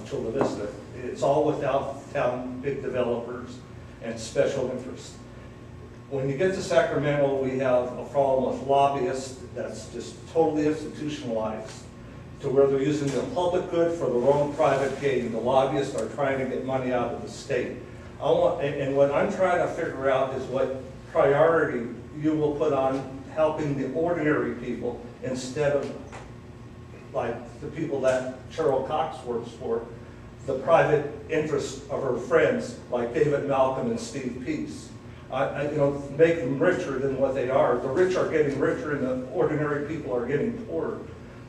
Chula Vista. It's all without town big developers and special interests. When you get to Sacramento, we have a problem with lobbyists that's just totally institutionalized to where they're using the public good for their own private gain. The lobbyists are trying to get money out of the state. And what I'm trying to figure out is what priority you will put on helping the ordinary people instead of like the people that Cheryl Cox works for, the private interests of her friends like David Malcolm and Steve Peace. Make them richer than what they are. The rich are getting richer and the ordinary people are getting poorer.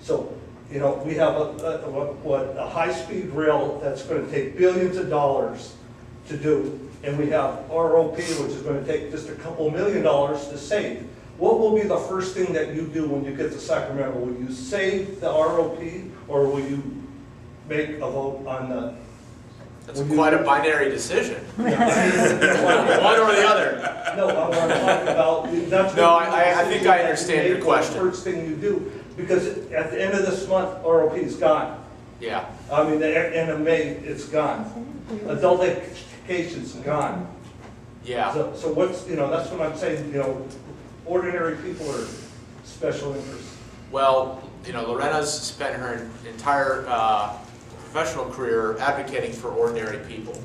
So, we have a high-speed rail that's going to take billions of dollars to do, and we have ROP, which is going to take just a couple $1 million to save. What will be the first thing that you do when you get to Sacramento? Will you save the ROP, or will you make a vote on the... That's quite a binary decision. One or the other. No, I want to talk about... That's no, I think I understand your question. The first thing you do, because at the end of this month, ROP is gone. Yeah. I mean, the end of May, it's gone. Adult education's gone. Yeah. So what's, that's what I'm saying, ordinary people are special interests. Well, Lorena's spent her entire professional career advocating for ordinary people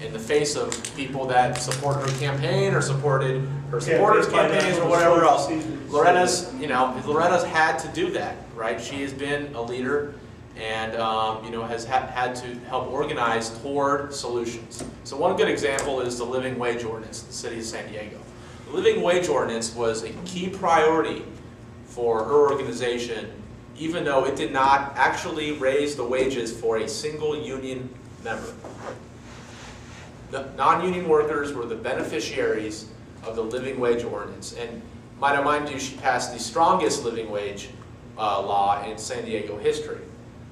in the face of people that support her campaign or supported her supporters' campaigns or whatever else. Lorena's had to do that, right? She has been a leader and has had to help organize toward solutions. So one good example is the living wage ordinance in the city of San Diego. The living wage ordinance was a key priority for her organization, even though it did not actually raise the wages for a single union member. The non-union workers were the beneficiaries of the living wage ordinance. And might I remind you, she passed the strongest living wage law in San Diego history.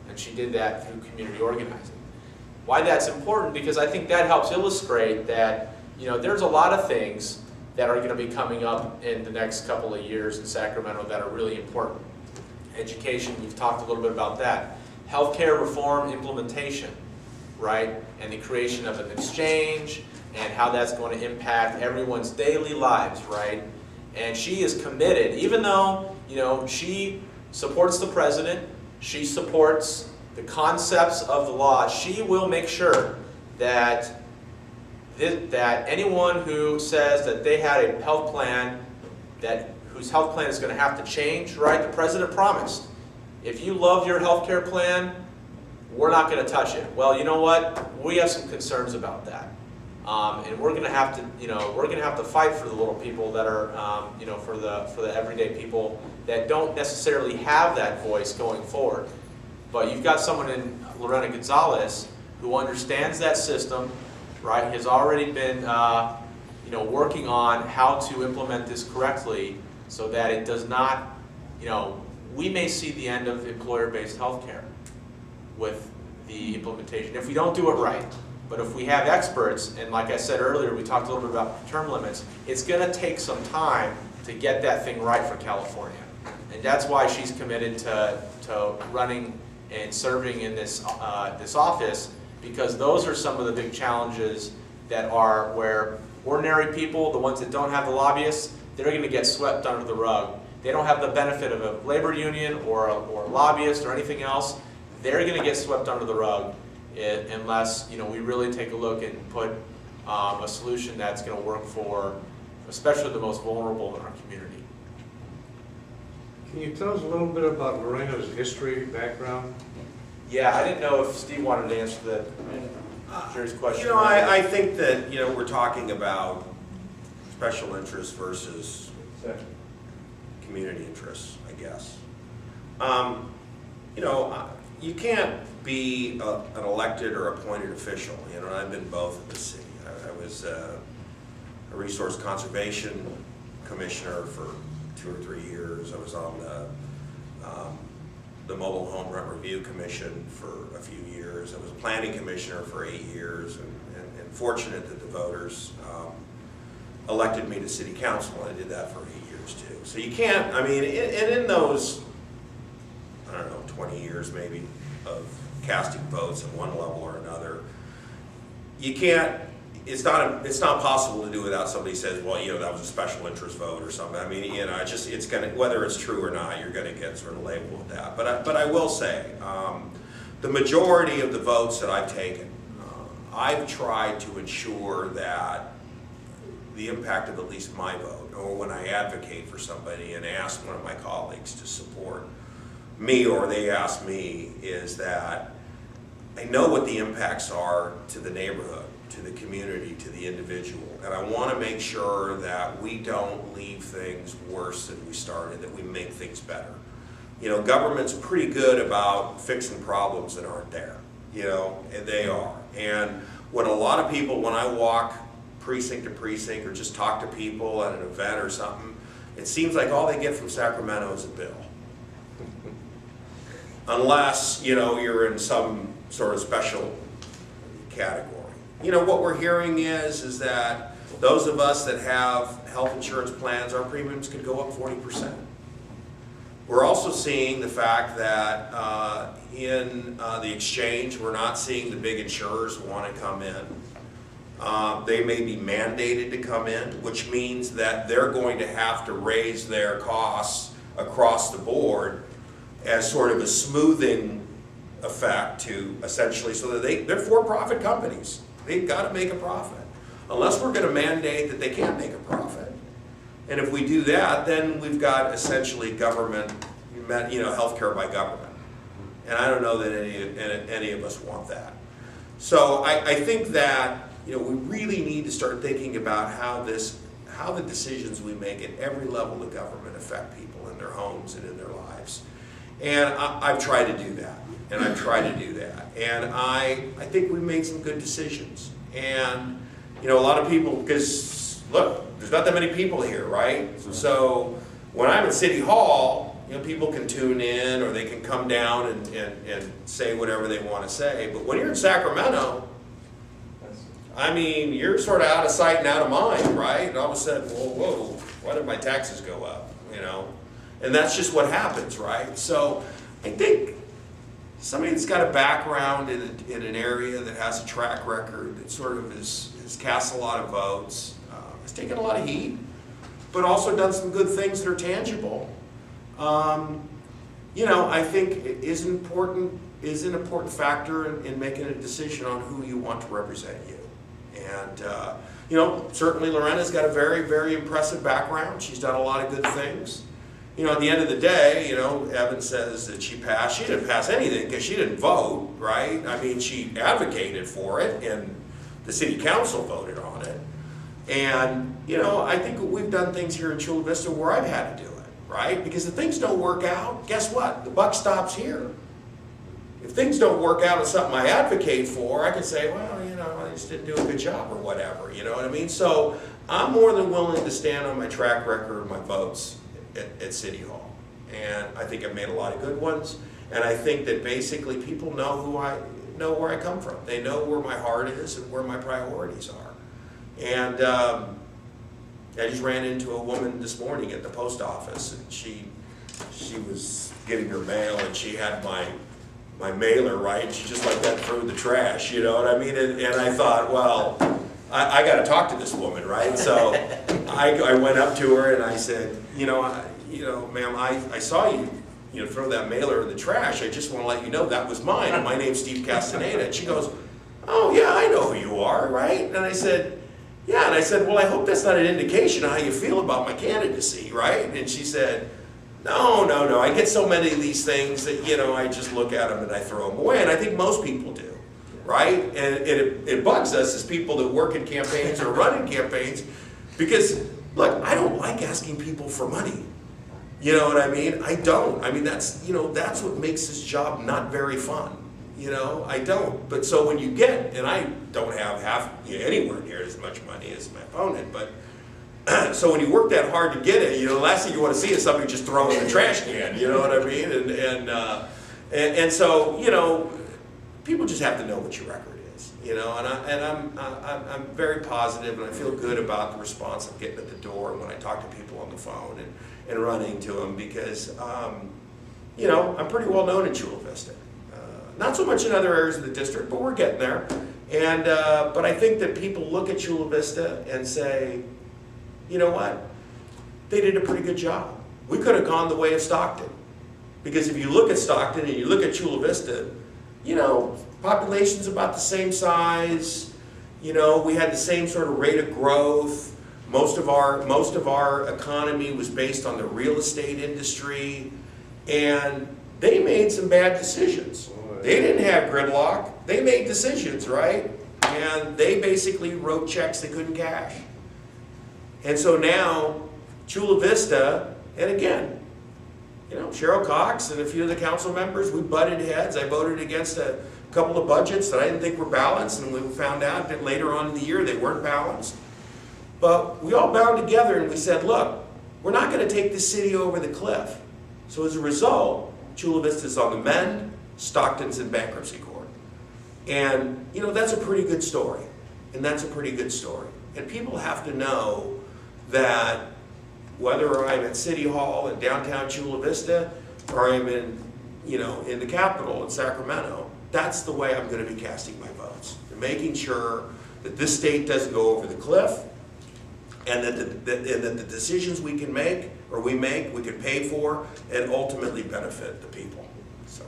And she did that through community organizing. Why that's important? Because I think that helps illustrate that there's a lot of things that are going to be coming up in the next couple of years in Sacramento that are really important. Education, we've talked a little bit about that. Healthcare reform implementation, right? And the creation of an exchange and how that's going to impact everyone's daily lives, right? And she is committed, even though, she supports the president, she supports the concepts of the law, she will make sure that anyone who says that they had a health plan whose health plan is going to have to change, right? The president promised, if you love your health care plan, we're not going to touch it. Well, you know what? We have some concerns about that, and we're going to have to, fight for the little people that are, for the everyday people that don't necessarily have that voice going forward. But you've got someone in Lorena Gonzalez who understands that system, right? Has already been, working on how to implement this correctly so that it does not, we may see the end of employer-based health care with the implementation if we don't do it right. But if we have experts, and like I said earlier, we talked a little bit about term limits, it's going to take some time to get that thing right for California. And that's why she's committed to running and serving in this office, because those are some of the big challenges that are where ordinary people, the ones that don't have the lobbyists, they're going to get swept under the rug. They don't have the benefit of a labor union or a lobbyist or anything else. They're going to get swept under the rug unless we really take a look and put a solution that's going to work for especially the most vulnerable in our community. Can you tell us a little bit about Lorena's history, background? Yeah, I didn't know if Steve wanted to answer that. Jerry's question. I think that, we're talking about special interests versus community interests, I guess. You can't be an elected or appointed official, and I've been both at the city. I was a resource conservation commissioner for 2 or 3 years. I was on the Mobile Home Rent Review Commission for a few years. I was a planning commissioner for 8 years, and fortunate that the voters elected me to city council, and I did that for 8 years too. So you can't, and in those, I don't know, 20 years maybe of casting votes at one level or another. You can't, it's not possible to do without somebody says, well, you know, that was a special interest vote or something. I mean, you know, it's gonna, whether it's true or not, you're gonna get sort of labeled with that. But I will say, the majority of the votes that I've taken, I've tried to ensure that the impact of at least my vote, or when I advocate for somebody and ask one of my colleagues to support me, or they ask me, is that I know what the impacts are to the neighborhood, to the community, to the individual, and I want to make sure that we don't leave things worse than we started, that we make things better. You know, government's pretty good about fixing problems that aren't there, you know, and they are. And what a lot of people, when I walk precinct to precinct or just talk to people at an event or something, it seems like all they get from Sacramento is a bill. Unless, you know, you're in some sort of special category. You know, what we're hearing is that those of us that have health insurance plans, our premiums could go up 40%. We're also seeing the fact that in the exchange, we're not seeing the big insurers want to come in. They may be mandated to come in, which means that they're going to have to raise their costs across the board as sort of a smoothing effect to essentially, so that they're for-profit companies. They've got to make a profit. Unless we're going to mandate that they can't make a profit. And if we do that, then we've got essentially government, you know, healthcare by government. And I don't know that any of us want that. So I think that, you know, we really need to start thinking about how the decisions we make at every level of government affect people in their homes and in their lives. And I've tried to do that. And I've tried to do that. And I think we made some good decisions. And, you know, a lot of people, because look, there's not that many people here, right? So when I'm at City Hall, you know, people can tune in or they can come down and say whatever they want to say. But when you're in Sacramento, I mean, you're sort of out of sight and out of mind, right? And all of a sudden, whoa, why did my taxes go up, you know? And that's just what happens, right? So I think somebody that's got a background in an area that has a track record, that sort of has cast a lot of votes, has taken a lot of heat, but also done some good things that are tangible. You know, I think is an important factor in making a decision on who you want to represent you. And, you know, certainly Lorena's got a very, very impressive background. She's done a lot of good things. You know, at the end of the day, you know, Evan says that she passed. She didn't pass anything because she didn't vote, right? I mean, she advocated for it, and the city council voted on it. And, you know, I think we've done things here in Chula Vista where I've had to do it, right? Because if things don't work out, guess what? The buck stops here. If things don't work out on something I advocate for, I can say, well, you know, I just didn't do a good job or whatever, you know what I mean? So I'm more than willing to stand on my track record, my votes at City Hall. And I think I've made a lot of good ones. And I think that basically people know where I come from. They know where my heart is and where my priorities are. And I just ran into a woman this morning at the post office, and she was getting her mail, and she had my mailer, right? She just like that threw the trash, you know what I mean? And I thought, well, I got to talk to this woman, right? So I went up to her and I said, you know, ma'am, I saw you throw that mailer in the trash. I just want to let you know that was mine. And my name's Steve Castaneda. And she goes, oh yeah, I know who you are, right? And I said, yeah. And I said, well, I hope that's not an indication of how you feel about my candidacy, right? And she said, no. I get so many of these things that, you know, I just look at them and I throw them away. And I think most people do, right? And it bugs us as people that work in campaigns or run in campaigns, because, look, I don't like asking people for money. You know what I mean? I don't. I mean, that's what makes this job not very fun. You know, I don't. But so when you get, and I don't have anywhere near as much money as my opponent, but so when you work that hard to get it, you know, the last thing you want to see is somebody just throw in the trash can. You know what I mean? And so, you know, people just have to know what your record is. You know, and I'm very positive, and I feel good about the response I'm getting at the door when I talk to people on the phone and running to them, because you know, I'm pretty well known in Chula Vista. Not so much in other areas of the district, but we're getting there. And, but I think that people look at Chula Vista and say, you know what? They did a pretty good job. We could have gone the way of Stockton. Because if you look at Stockton and you look at Chula Vista, you know, population's about the same size. You know, we had the same sort of rate of growth. Most of our economy was based on the real estate industry. And they made some bad decisions. They didn't have gridlock. They made decisions, right? And they basically wrote checks they couldn't cash. And so now, Chula Vista, and again, you know, Cheryl Cox and a few of the council members, we butted heads. I voted against a couple of budgets that I didn't think were balanced, and we found out that later on in the year they weren't balanced. But we all bound together and we said, look, we're not going to take this city over the cliff. So as a result, Chula Vista's on the mend, Stockton's in bankruptcy court. And, you know, that's a pretty good story. And that's a pretty good story. And people have to know that whether I'm at City Hall in downtown Chula Vista or I'm in, you know, in the Capitol in Sacramento, that's the way I'm going to be casting my votes. And making sure that this state doesn't go over the cliff, and that the decisions we can make, or we can pay for, and ultimately benefit the people. So,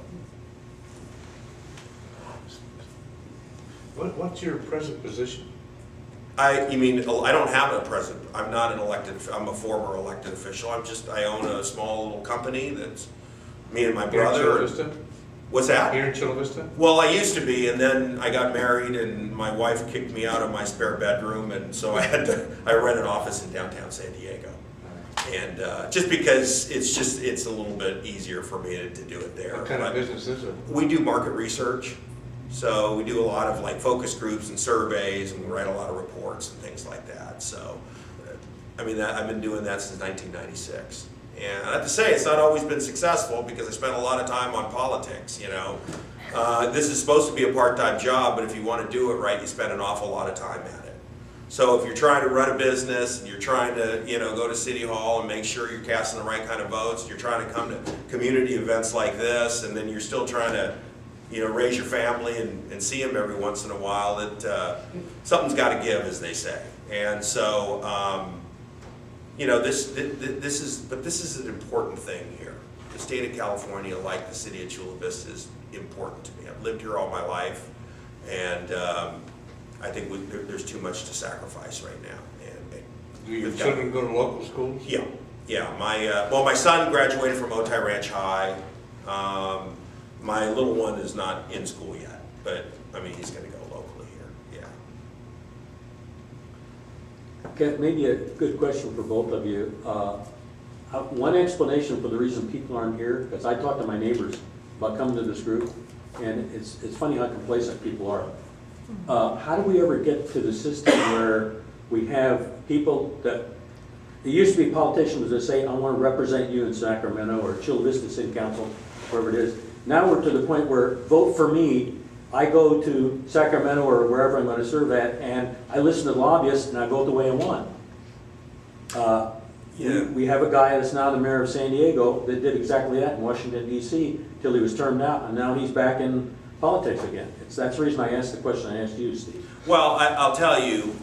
What's your present position? you mean, I don't have a president. I'm not an elected, I'm a former elected official. I own a small little company that's me and my brother. Here in Chula Vista? What's that? Here in Chula Vista? Well, I used to be, and then I got married, and my wife kicked me out of my spare bedroom, and so I rent an office in downtown San Diego. And just because it's a little bit easier for me to do it there. What kind of business is it? We do market research. So we do a lot of like focus groups and surveys, and we write a lot of reports and things like that. So, I mean, I've been doing that since 1996. And I have to say, it's not always been successful because I spent a lot of time on politics, you know. This is supposed to be a part-time job, but if you want to do it right, you spend an awful lot of time at it. So if you're trying to run a business and you're trying to, you know, go to City Hall and make sure you're casting the right kind of votes, you're trying to come to community events like this, and then you're still trying to, you know, raise your family and see them every once in a while, that something's got to give, as they say. And so, you know, this is an important thing here. The state of California, like the city of Chula Vista, is important to me. I've lived here all my life, and I think there's too much to sacrifice right now. And Do your children go to local schools? Yeah, yeah. My son graduated from Otay Ranch High. My little one is not in school yet, but I mean, he's going to go locally here. Yeah. Okay, maybe a good question for both of you. One explanation for the reason people aren't here, because I talk to my neighbors about coming to this group, and it's funny how complacent people are. How do we ever get to the system where we have people that, it used to be politicians that say, I want to represent you in Sacramento or Chula Vista City Council, wherever it is. Now we're to the point where, vote for me, I go to Sacramento or wherever I'm going to serve at, and I listen to lobbyists and I vote the way I want. We have a guy that's now the mayor of San Diego that did exactly that in Washington, D.C. till he was termed out, and now he's back in politics again. That's the reason I asked the question I asked you, Steve. Well, I'll tell you,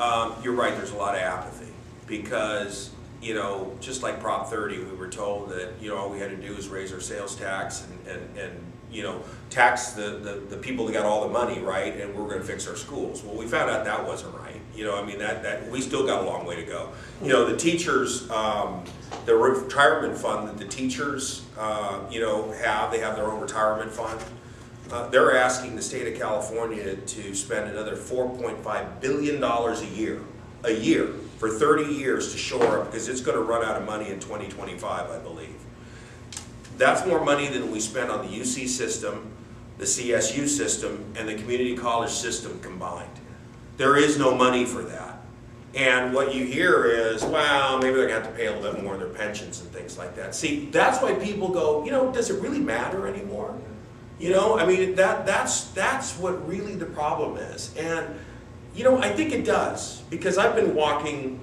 you're right, there's a lot of apathy, because, you know, just like Prop 30, we were told that, you know, all we had to do was raise our sales tax and you know, tax the people that got all the money, right, and we're going to fix our schools. Well, we found out that wasn't right. You know, I mean, that we still got a long way to go. You know, the teachers, the retirement fund that the teachers, you know, they have their own retirement fund. They're asking the state of California to spend another $4.5 billion a year for 30 years to shore up, because it's going to run out of money in 2025, I believe. That's more money than we spent on the UC system, the CSU system, and the community college system combined. There is no money for that. And what you hear is, well, maybe they're going to have to pay a little bit more in their pensions and things like that. See, that's why people go, you know, does it really matter anymore? You know, I mean, that's what really the problem is. And, you know, I think it does, because I've been walking,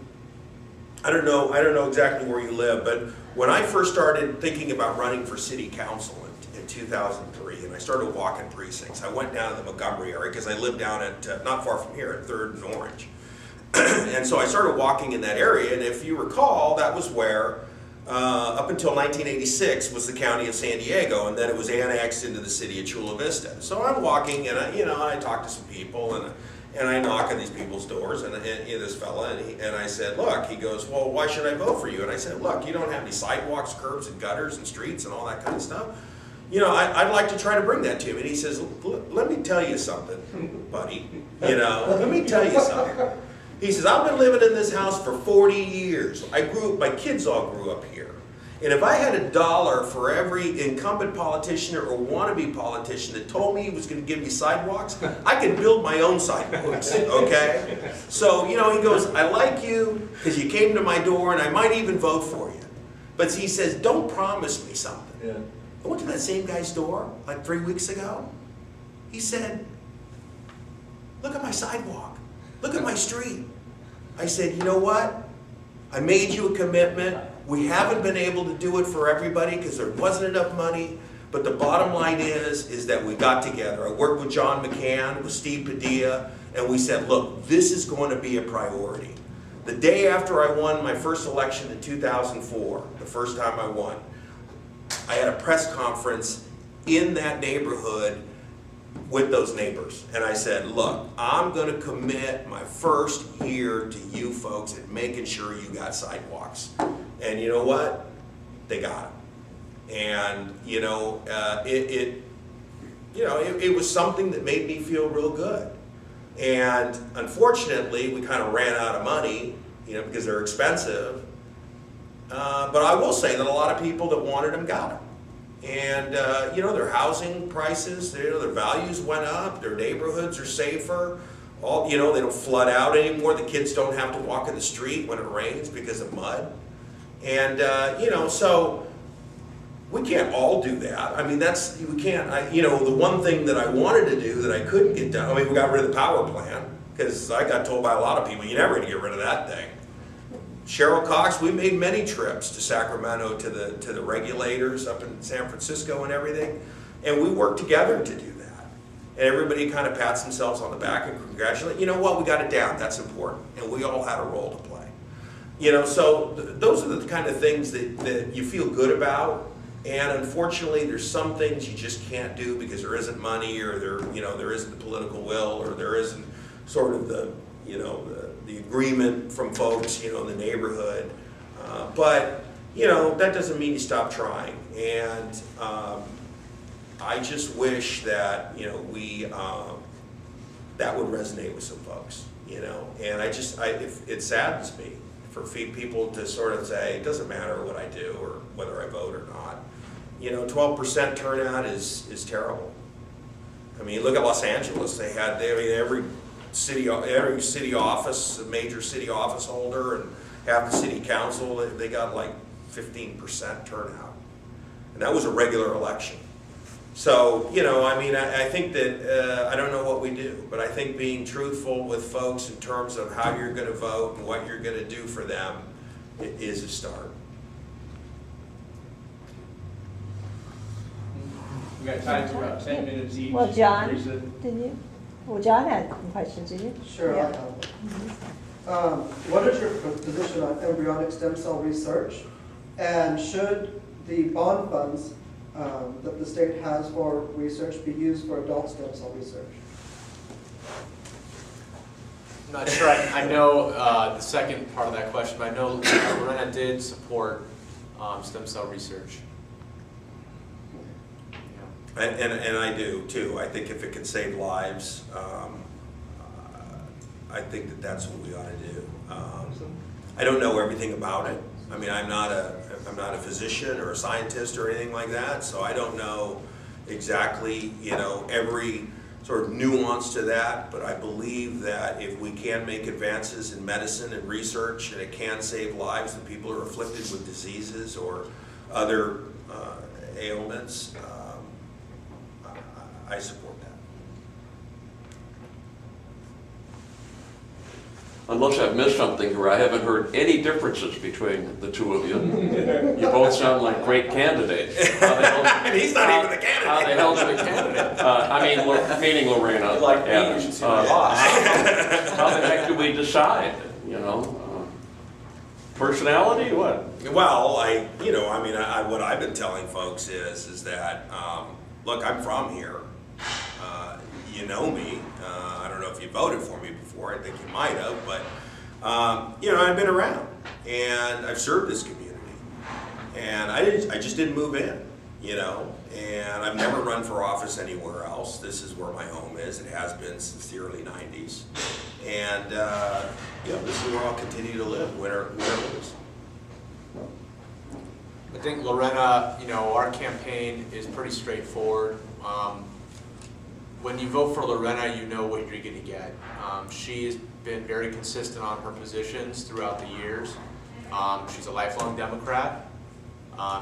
I don't know exactly where you live, but when I first started thinking about running for city council 2003, and I started walking precincts. I went down to the Montgomery area because I lived down at, not far from here, at 3rd and Orange. And so I started walking in that area, and if you recall, that was where, up until 1986, was the county of San Diego, and then it was annexed into the city of Chula Vista. So I'm walking, and I talk to some people, and I knock on these people's doors, and this fella, and I said, look, he goes, well, why should I vote for you? And I said, look, you don't have any sidewalks, curbs, and gutters, and streets, and all that kind of stuff. I'd like to try to bring that to him. And he says, let me tell you something, buddy. Let me tell you something. He says, I've been living in this house for 40 years. My kids all grew up here. And if I had $1 for every incumbent politician or wannabe politician that told me he was going to give me sidewalks, I could build my own sidewalks, okay? So, he goes, I like you because you came to my door and I might even vote for you. But he says, don't promise me something. Yeah. I went to that same guy's door like 3 weeks ago. He said, look at my sidewalk. Look at my street. I said, you know what? I made you a commitment. We haven't been able to do it for everybody because there wasn't enough money. But the bottom line is that we got together. I worked with John McCann, with Steve Padilla, and we said, look, this is going to be a priority. The day after I won my first election in 2004, the first time I won, I had a press conference in that neighborhood with those neighbors. And I said, look, I'm going to commit my first year to you folks at making sure you got sidewalks. And you know what? They got them. And, it was something that made me feel real good. And unfortunately, we kind of ran out of money, because they're expensive. But I will say that a lot of people that wanted them got them. And, their housing prices, their values went up, their neighborhoods are safer. They don't flood out anymore. The kids don't have to walk in the street when it rains because of mud. And, so we can't all do that. I mean, we can't, the one thing that I wanted to do that I couldn't get done, we got rid of the power plant, because I got told by a lot of people, you're never going to get rid of that thing. Cheryl Cox, we made many trips to Sacramento to the regulators up in San Francisco and everything, and we worked together to do that. And everybody kind of pats themselves on the back and congratulate. You know what? We got it down. That's important, and we all had a role to play. So those are the kind of things that you feel good about. And unfortunately, there's some things you just can't do because there isn't money, or there isn't the political will, or there isn't sort of the agreement from folks, in the neighborhood. But that doesn't mean you stop trying. And I just wish that that would resonate with some folks, And it saddens me for people to sort of say it doesn't matter what I do or whether I vote or not. 12% turnout is terrible. I mean, look at Los Angeles. Every city office, a major city office holder, and half the city council, they got like 15% turnout. And that was a regular election. So, I think that, I don't know what we do, but I think being truthful with folks in terms of how you're going to vote and what you're going to do for them is a start. We got time for about 10 minutes each. Well, John, Teresa. didn't you? Well, John had some questions, didn't you? Sure, I have. What is your position on embryonic stem cell research? And should the bond funds that the state has for research be used for adult stem cell research? I'm not sure I know the second part of that question, but I know Lorena did support stem cell research. And I do too. I think if it can save lives, I think that's what we ought to do. I don't know everything about it. I mean, I'm not a physician or a scientist or anything like that, so I don't know exactly, every sort of nuance to that, but I believe that if we can make advances in medicine and research, and it can save lives, that people are afflicted with diseases or other ailments, I support that. unless I've missed something here, I haven't heard any differences between the two of you. You both sound like great candidates. And he's not even the candidate. How the hell did the candidate? I mean, meaning Lorena. Like me, and, you should see my boss. How the heck do we decide, you know? Personality, what? Well, what I've been telling folks is that, look, I'm from here. You know me. I don't know if you voted for me before. I think you might have, but I've been around and I've served this community, and I just didn't move in, and I've never run for office anywhere else. This is where my home is. It has been since the early '90s, and this is where I'll continue to live, wherever it is. I think Lorena, our campaign is pretty straightforward. When you vote for Lorena, you know what you're going to get. She has been very consistent on her positions throughout the years. She's a lifelong Democrat.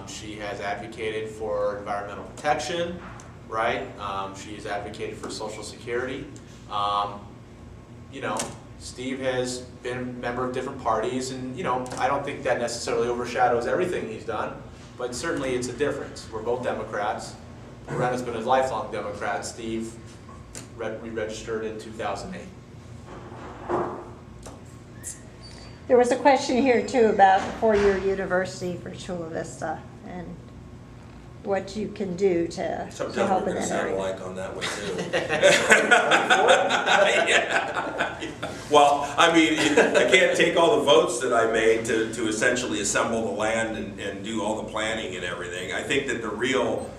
She has advocated for environmental protection, right? She has advocated for Social Security. Steve has been a member of different parties, and I don't think that necessarily overshadows everything he's done, but certainly it's a difference. We're both Democrats. Lorena's been a lifelong Democrat. Steve re-registered in 2008. There was a question here too about the four-year university for Chula Vista and what you can do to Sometimes help we're in going to that sound area. alike on that one too. Yeah. Well, I can't take all the votes that I made to essentially assemble the land and do all the planning and everything. I think that the real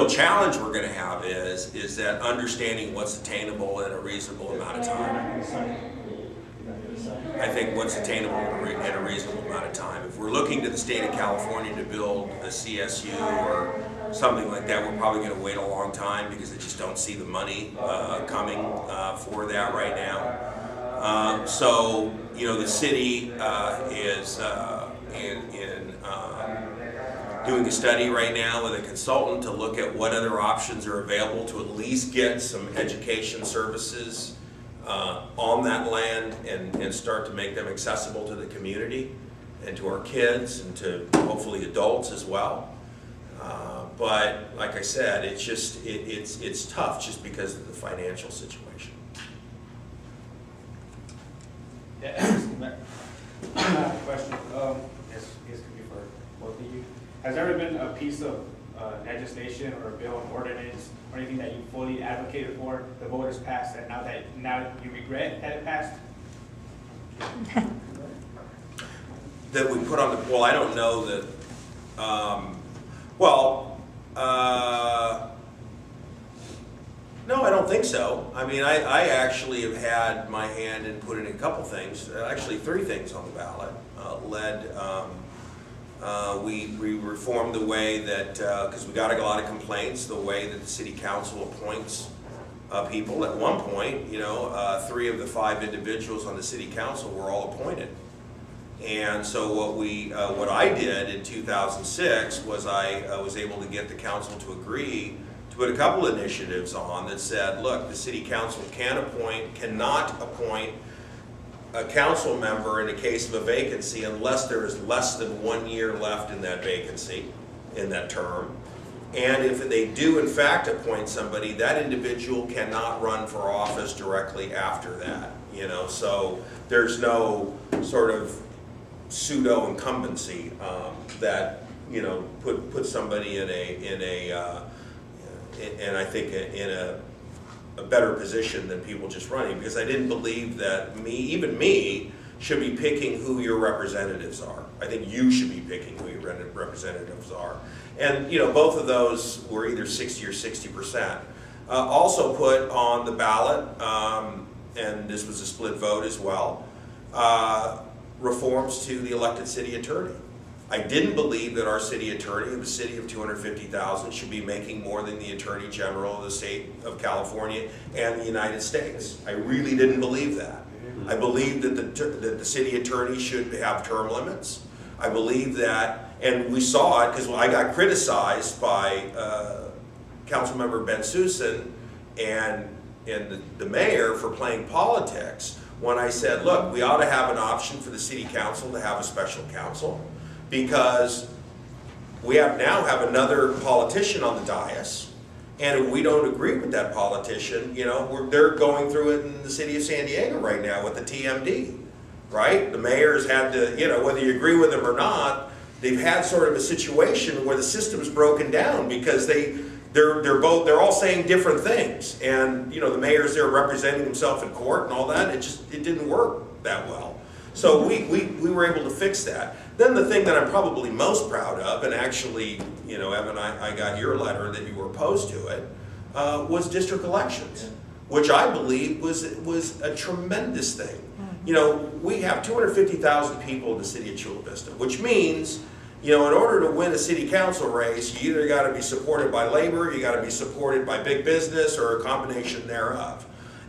challenge we're going to have is that understanding what's attainable in a reasonable amount of time. I think what's attainable in a reasonable amount of time. If we're looking to the state of California to build a CSU or something like that, we're probably going to wait a long time because I just don't see the money coming for that right now. So the city is doing a study right now with a consultant to look at what other options are available to at least get some education services on that land and start to make them accessible to the community and to our kids and to hopefully adults as well. But like I said, it's tough just because of the financial situation. Yeah, question. This could be for both of you. Has there ever been a piece of legislation or a bill, an ordinance, or anything that you fully advocated for, the voters passed, and now you regret that it passed? That we put on the, well, I don't know that, no, I don't think so. I actually have had my hand in putting a couple things, actually 3 things on the ballot. We reformed the way that, because we got a lot of complaints, the way that the city council appoints people. At one point, 3 of the 5 individuals on the city council were all appointed. And so what I did in 2006 was I was able to get the council to agree to put a couple initiatives on that said, look, the city council cannot appoint a council member in the case of a vacancy unless there is less than 1 year left in that vacancy, in that term. And if they do in fact appoint somebody, that individual cannot run for office directly after that. So there's no sort of pseudo incumbency that put somebody in a better position than people just running, because I didn't believe that even me should be picking who your representatives are. I think you should be picking who your representatives are. And both of those were either 60 or 60%. Also put on the ballot, and this was a split vote as well, reforms to the elected city attorney. I didn't believe that our city attorney of a city of 250,000 should be making more than the Attorney General of the state of California and the United States. I really didn't believe that. I believed that the city attorney should have term limits. I believe that, and we saw it because I got criticized by Councilmember Ben Susan and the mayor for playing politics. when I said, look, we ought to have an option for the city council to have a special counsel, because we now have another politician on the dais, and if we don't agree with that politician, you know, they're going through it in the city of San Diego right now with the TMD, right? The mayor's had to, you know, whether you agree with them or not, they've had sort of a situation where the system's broken down because they're all saying different things, and you know, the mayor's there representing himself in court and all that. It didn't work that well. So we were able to fix that. Then the thing that I'm probably most proud of, and actually, you know, Evan, I got your letter that you were opposed to it, was district elections, which I believe was a tremendous thing. You know, we have 250,000 people in the city of Chula Vista, which means, you know, in order to win a city council race, you either got to be supported by labor, you got to be supported by big business, or a combination thereof.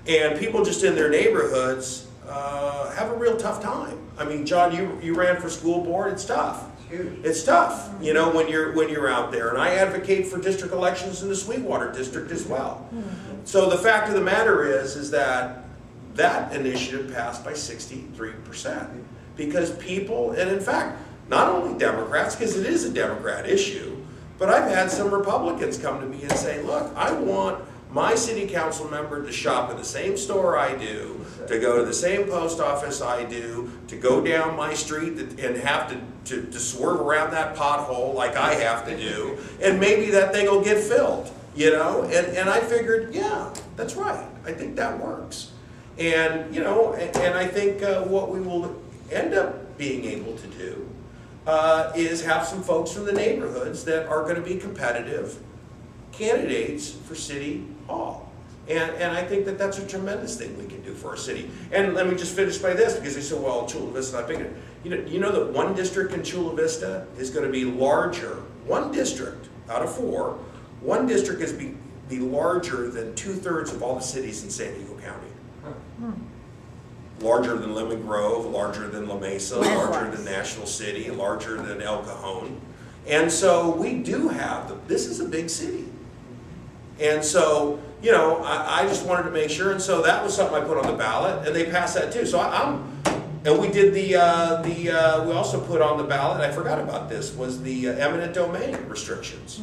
And people just in their neighborhoods have a real tough time. I mean, John, you ran for school board. It's tough. It's tough, you know, when you're out there. And I advocate for district elections in the Sweetwater district as well. So the fact of the matter is that initiative passed by 63%, because people, and in fact, not only Democrats, because it is a Democrat issue, but I've had some Republicans come to me and say, look, I want my city council member to shop in the same store I do, to go to the same post office I do, to go down my street and have to swerve around that pothole like I have to do, and maybe that thing will get filled, you know? And I figured, yeah, that's right. I think that works. And, you know, and I think what we will end up being able to do is have some folks from the neighborhoods that are going to be competitive candidates for City Hall. And I think that that's a tremendous thing we can do for our city. And let me just finish by this, because they said, well, Chula Vista is not big enough. You know that one district in Chula Vista is going to be larger, one district out of 4, one district is be larger than 2/3 of all the cities in San Diego County. Larger than Lemon Grove, larger than La Mesa, larger than National City, larger than El Cajon. And so we do have, this is a big city. And so, you know, I just wanted to make sure, and so that was something I put on the ballot, and they passed that too. So and we did we also put on the ballot, I forgot about this, was the eminent domain restrictions.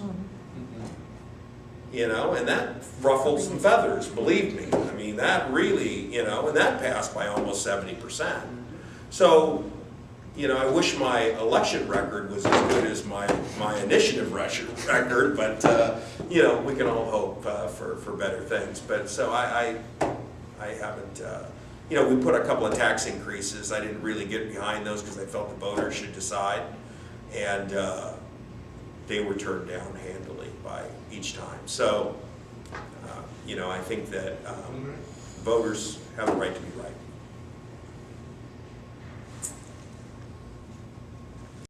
You know, and that ruffled some feathers, believe me. I mean, that really, you know, and that passed by almost 70%. So, you know, I wish my election record was as good as my initiative record, but, you know, we can all hope for better things. But so I haven't, you know, we put a couple of tax increases. I didn't really get behind those because I felt the voters should decide. And they were turned down handily by each time. So, you know, I think that voters have the right to be right.